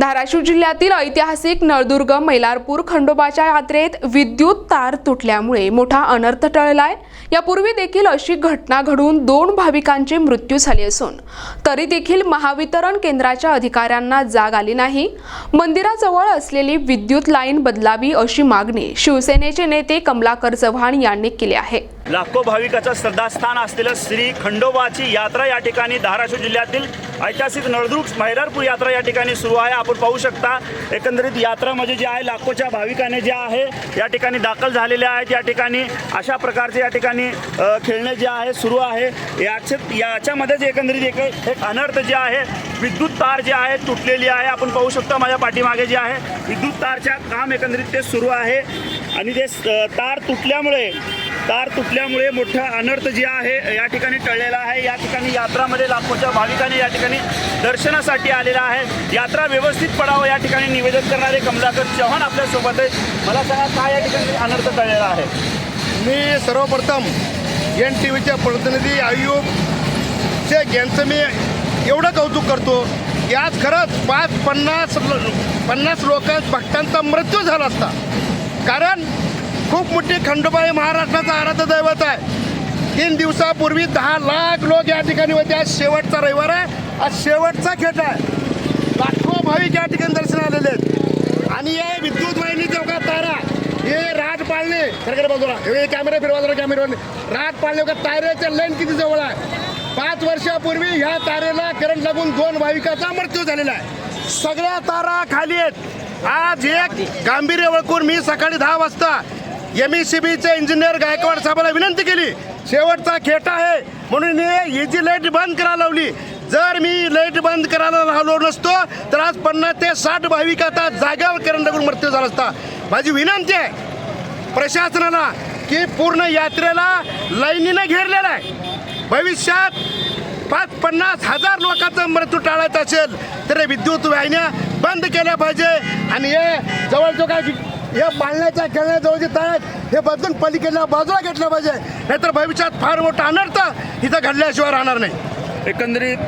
धाराशिव जिल्ह्यातील ऐतिहासिक नळदुर्ग मैलारपूर खंडोबाच्या यात्रेत विद्युत तार तुटल्यामुळे मोठा अनर्थ टळलाय। यापूर्वी देखील अशी घटना घडून 2 भाविकांचे मृत्यू झाले असून तरी देखील महावितरण केंद्राच्या अधिकाऱ्यांना जाग आली नाही। मंदिराजवळ असलेली विद्युत लाईन बदलावी अशी मागणी शिवसेनेचे नेते कमलाकर चव्हाण यांनी केली आहे। लाखो भाविकांचं श्रद्धास्थान असलेलं श्री खंडोबाची यात्रा या ठिकाणी धाराशिव जिल्ह्यातील ऐतिहासिक नळदुर्ग मैलारपूर यात्रा या ठिकाणी सुरू आहे। आपण पाहू शकता एकंदरीत यात्रा म्हणजे जे आहे लाखोच्या भाविकांनी जे आहे या ठिकाणी दाखल झालेले आहेत। या ठिकाणी अशा प्रकारचे या ठिकाणी खेळणे जे आहे सुरू आहे। याच्यामध्येच एकंदरीत एक अनर्थ जे आहे विद्युत तार जे आहे तुटलेली आहे। आपण पाहू शकता माझ्या पाठीमागे जे आहे विद्युत तारच्या काम एकंदरीत ते सुरू आहे आणि ते तार तुटल्यामुळे मोठा अनर्थ जे आहे या ठिकाणी टळलेला आहे। या ठिकाणी यात्रामध्ये लाखोच्या भाविकांनी या ठिकाणी दर्शनासाठी आलेला आहे। यात्रा व्यवस्थित पडावं या ठिकाणी निवेदन करणारे कमलाकर चव्हाण आपल्या सोबत आहेत। मला सांगा काय या ठिकाणी अनर्थ टळलेला आहे? मी सर्वप्रथम NTVचे प्रतिनिधी आयुब शेख यांचं मी एवढं कौतुक करतो की आज खरंच 50 लोक भक्तांचा मृत्यू झाला असता, कारण खूप मोठी खंडोबा हे महाराष्ट्राचं आराध्य दैवत आहे। 3 दिवसापूर्वी 10 लाख लोक या ठिकाणी होते। आज शेवटचा रविवार आहे, आज शेवटचा खेट आहे। लाखो भाविक या ठिकाणी दर्शन आलेले आहेत आणि हे विद्युत वाहिनी चौका तारा हे राज पाळणे सरकार बाजूला हे कॅमेरा फिरवा कॅमेरा राज पाळणे का तारेच्या लाईन किती जवळ आहे। 5 वर्षापूर्वी ह्या तारेला करंट लागून 2 भाविकांचा मृत्यू झालेला आहे। सगळ्या तारा खाली आहेत। आज एक गांभीर्य ओळखून मी सकाळी 10 वाजता MECBचे इंजिनियर गायकवाड साहेबांना विनंती केली, शेवटचा खेट आहे म्हणून ही जी लाईट बंद करायला लावली। जर मी लाईट बंद करायला लावलो नसतो तर आज 50 ते 60 भाविकांचा जाग्यावर करंट लागून मृत्यू झाला असता। माझी विनंती आहे प्रशासनाला की पूर्ण यात्रेला लाईनीने घेरलेला आहे। भविष्यात 50 हजार लोकांचा मृत्यू टाळायचा असेल तर विद्युत वाहिन्या बंद केल्या पाहिजे आणि हे जवळजवळ काय या पाळण्याच्या खेळण्याजवळचे तार हे बदलून पलीकडल्या बाजूला घेतलं पाहिजे, नाहीतर भविष्यात फार मोठा अनर्थ इथं घडल्याशिवाय राहणार नाही। एकंदरीत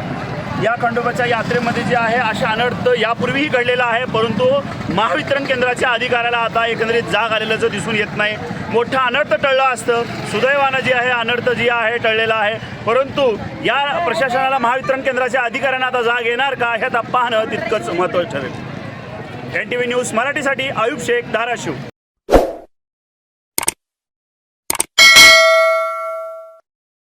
या खंडोबाच्या यात्रेमध्ये जे आहे अशा अनर्थ यापूर्वीही घडलेला आहे, परंतु महावितरण केंद्राच्या अधिकाऱ्याला आता एकंदरीत जाग आलेलं दिसून येत नाही। मोठा अनर्थ टळलं असतं, सुदैवानं जे आहे अनर्थ जे आहे टळलेला आहे, परंतु या प्रशासनाला महावितरण केंद्राच्या अधिकाऱ्यांना आता जाग येणार का ह्यात पाहणं तितकंच महत्त्वाचं ठरेल। NTV न्यूज मराठीसाठी आयुब शेख, धाराशिव।